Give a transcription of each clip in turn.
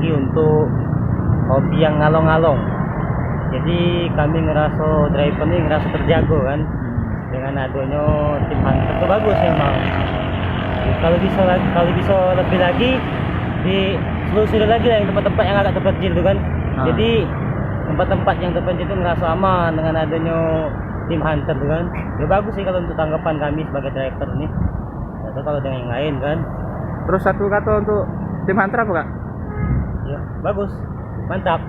lagi untuk hobi yang ngalong-ngalong. Jadi kami ngerasa driver ini ngerasa terjago kan dengan adanya tim hunter itu bagus memang. Kalau bisa lebih lagi ditelusuri lagi lah yang tempat-tempat yang agak terpencil itu kan. Jadi tempat-tempat yang terpencil itu ngerasa aman dengan adanya tim hunter itu kan. Ya bagus sih kalau untuk tanggapan kami sebagai driver ini. Atau kalau dengan yang lain kan. Terus satu kata untuk tim hunter apa kak? Ya bagus, mantap.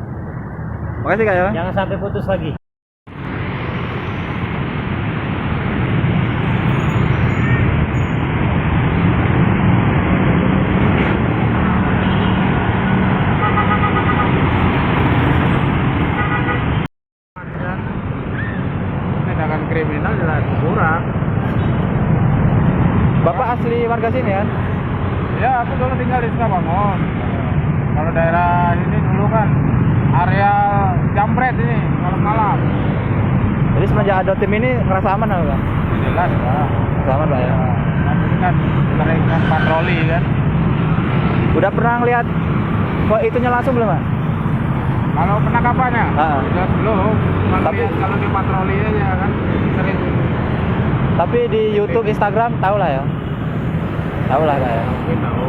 Makasih kak ya. Jangan sampai putus lagi. Tindakan kriminal jelas kurang. Bapak asli warga sini kan? Ya, aku dulu tinggal di Sukabumi. Kalau daerah ini dulu kan area jambret ini malam-malam. Jadi semenjak ada tim ini ngerasa aman nggak kak? Jelas ya. Aman pak ya. Ini kan sering kan patroli kan. Udah pernah ngeliat kok itunya langsung belum kak? Kalau penangkapannya, jelas belum. Cuma Tapi lihat kalau di patroli aja kan sering. Tapi di YouTube, Instagram tahu lah ya. Tahu lah kak ya. Tahu.